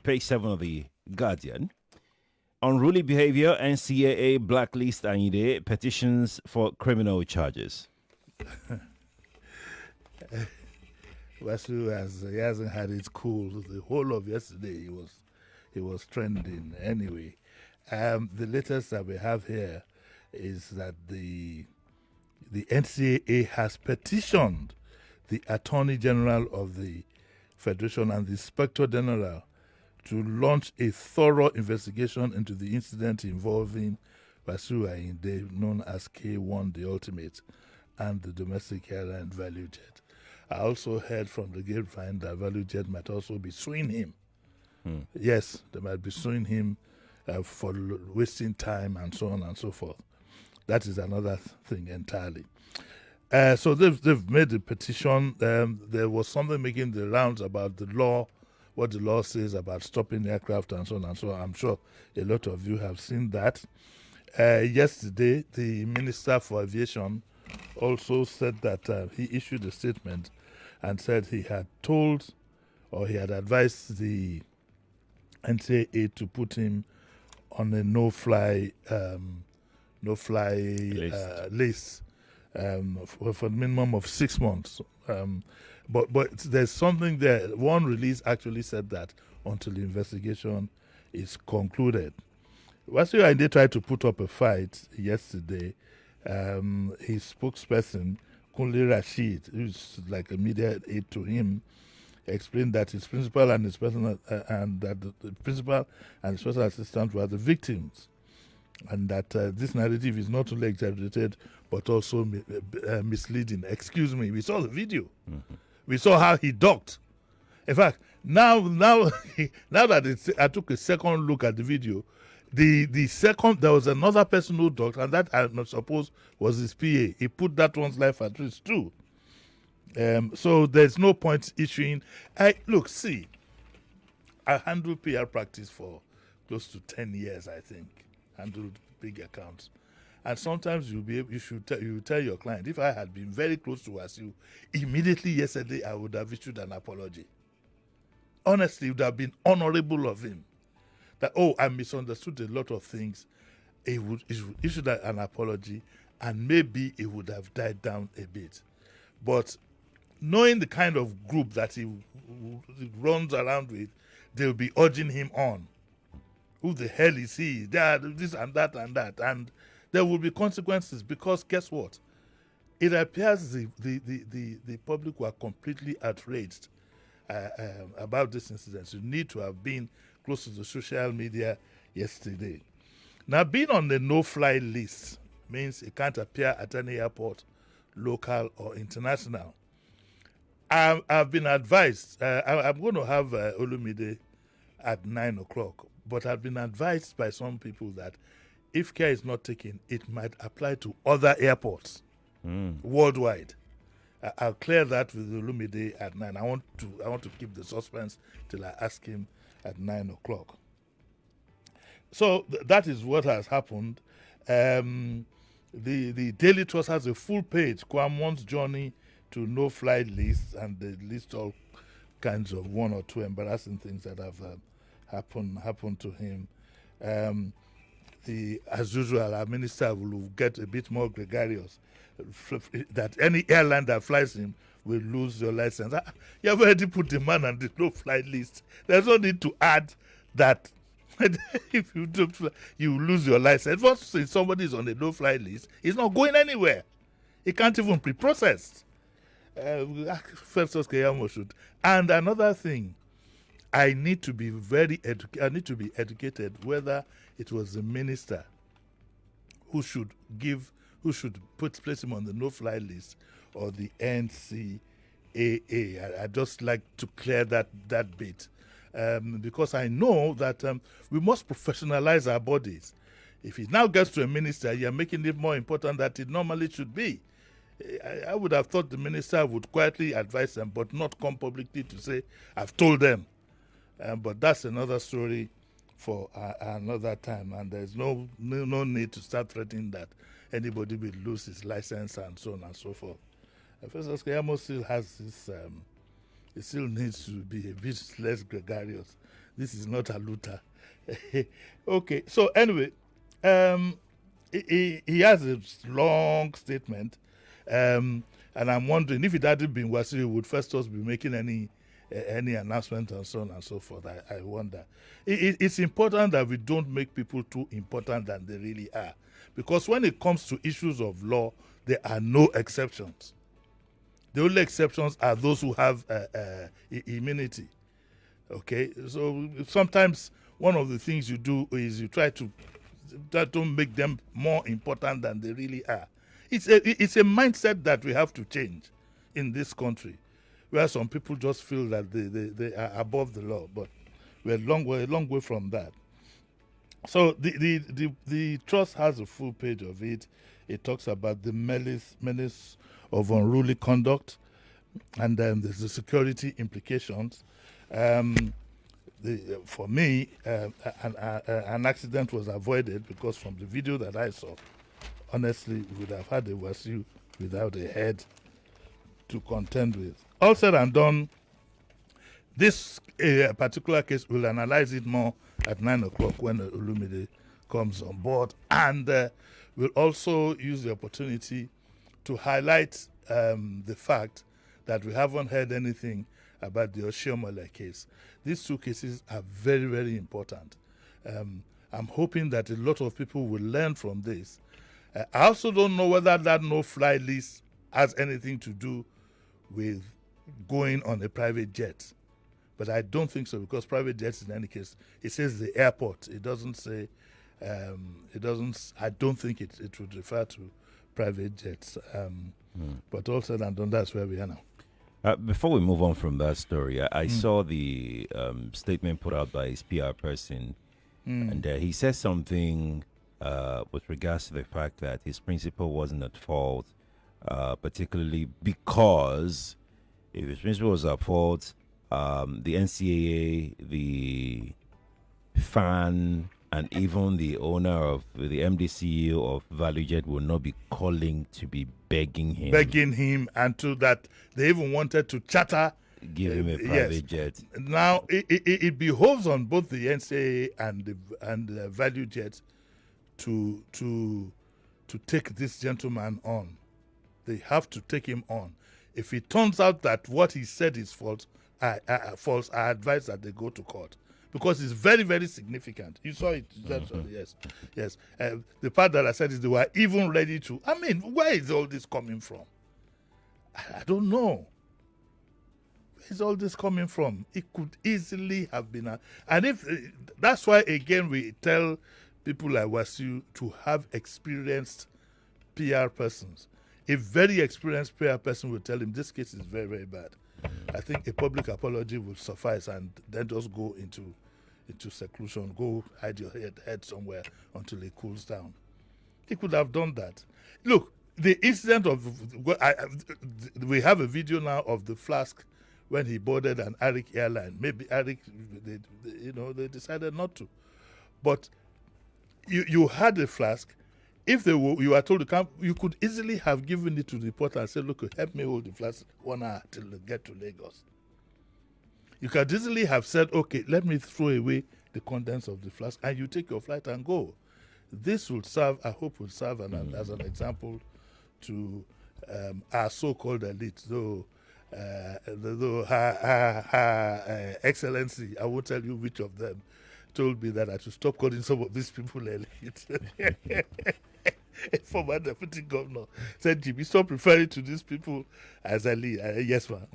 page 7 of the Guardian. Unruly behavior, NCAA blacklist Ayinde, petitions for criminal charges. Wasiu he hasn't had it cool. The whole of yesterday he was trending anyway. The latest that we have here is that the NCAA has petitioned the Attorney General of the Federation and the Inspector General to launch a thorough investigation into the incident involving Wasiu Ayinde, known as K1 the Ultimate, and the domestic airline Value Jet. I also heard from the grapevine that Value Jet might also be suing him. Yes, they might be suing him for wasting time and so on and so forth. That is another thing entirely. So they've made the petition. There was something making the rounds about the law, what the law says about stopping aircraft and so on and so on. I'm sure a lot of you have seen that. Yesterday, the Minister for Aviation also said that he issued a statement and said he had told or he had advised the NCAA to put him on a no-fly list for a minimum of 6 months. But there's something there. One release actually said that until the investigation is concluded. Wasiu Ayinde tried to put up a fight yesterday. His spokesperson, Kunle Rashid, who's like a media aide to him, explained that his principal and his personal and that the principal and his personal assistant were the victims, and that this narrative is not only exaggerated but also misleading. Excuse me, we saw the video. We saw how he ducked. In fact, now that I took a second look at the video, the second there was another person who ducked, and that I suppose was his PA. He put that one's life at risk too. So there's no point issuing. Look, see, I handled PR practice for close to 10 years, I think. Handled big accounts. And sometimes you tell your client, if I had been very close to Wasiu, immediately yesterday I would have issued an apology. Honestly, it would have been honorable of him. That, I misunderstood a lot of things. He would issue an apology, and maybe it would have died down a bit. But knowing the kind of group that he runs around with, they'll be urging him on. Who the hell is he? This and that and that. And there will be consequences, because guess what? It appears the public were completely outraged about this incident. You need to have been close to the social media yesterday. Now, being on the no-fly list means it can't appear at any airport, local or international. I've been advised, I'm going to have Olumide at 9 o'clock, but I've been advised by some people that if care is not taken, it might apply to other airports worldwide. I'll clear that with Olumide at 9. I want to keep the suspense till I ask him at 9 o'clock. So that is what has happened. The Daily Trust has a full page, Kwam1's journey to no-fly list, and they list all kinds of one or two embarrassing things that have happened to him. As usual, our minister will get a bit more gregarious. That any airline that flies him will lose your license. You have already put the man on the no-fly list. There's no need to add that. If you don't fly, you lose your license. Once somebody is on the no-fly list, he's not going anywhere. He can't even be processed. Festus Keyamo should. And another thing, I need to be educated whether it was the minister who should place him on the no-fly list or the NCAA. I just like to clear that bit. Because I know that we must professionalize our bodies. If it now gets to a minister, you're making it more important than it normally should be. I would have thought the minister would quietly advise them, but not come publicly to say, I've told them. But that's another story for another time, and there's no need to start threatening that anybody will lose his license and so on and so forth. Festus Keyamo still has this... it still needs to be a bit less gregarious This is not a looter. Okay, so anyway, he has a long statement, and I'm wondering if it hadn't been Wasiu, would Festus be making any announcement and so on and so forth. I wonder. It's important that we don't make people too important than they really are, because when it comes to issues of law, there are no exceptions. The only exceptions are those who have immunity. Okay, so sometimes one of the things you do is you try to don't make them more important than they really are. It's a mindset that we have to change in this country, where some people just feel that they are above the law, but we're a long way from that. So the trust has a full page of it. It talks about the menace of unruly conduct, and then there's the security implications. For me, an accident was avoided because from the video that I saw, honestly, we would have had a Wasiu without a head to contend with. All said and done, this particular case, we'll analyze it more at 9 o'clock when Olumide comes on board. And we'll also use the opportunity to highlight the fact that we haven't heard anything about the Oshiomhole case. These two cases are very, very important. I'm hoping that a lot of people will learn from this. I also don't know whether that no-fly list has anything to do with going on a private jet. But I don't think so, because private jets, in any case, it says the airport. It doesn't say, I don't think it would refer to private jets. But all said and done, that's where we are now. Before we move on from that story, I saw the statement put out by his PR person, and he says something with regards to the fact that his principal wasn't at fault, particularly because if his principal was at fault, the NCAA, the fan, and even the owner of the MD/CEO of ValueJet will not be calling to be begging him, and to that they even wanted to charter, give him a private jet. Now it behoves on both the NCAA and the ValueJet to take this gentleman on. They have to take him on. If it turns out that what he said is false, I advise that they go to court, because it's very, very significant. You saw it. Yes. The part that I said is they were even ready to. I mean, where is all this coming from? I don't know. Where is all this coming from? It could easily have been. And if that's why, again, we tell people like Wasiu to have experienced PR persons. A very experienced PR person will tell him this case is very, very bad. I think a public apology will suffice, and then just go into seclusion, go hide your head somewhere until it cools down. He could have done that. Look, the incident of we have a video now of the flask when he boarded an Arik airline. Maybe Arik, they decided not to, but you had a flask. If you were told to come, you could easily have given it to the reporter and said, "Look, help me hold the flask 1 hour till they get to Lagos." You could easily have said, "Okay, let me throw away the contents of the flask, and you take your flight and go." This will serve, I hope, as an example to our so-called elite, though her Excellency, I won't tell you which of them, told me that I should stop calling some of these people elite. A former deputy governor said, "Jimmy, stop referring to these people as elite." Yes, ma'am.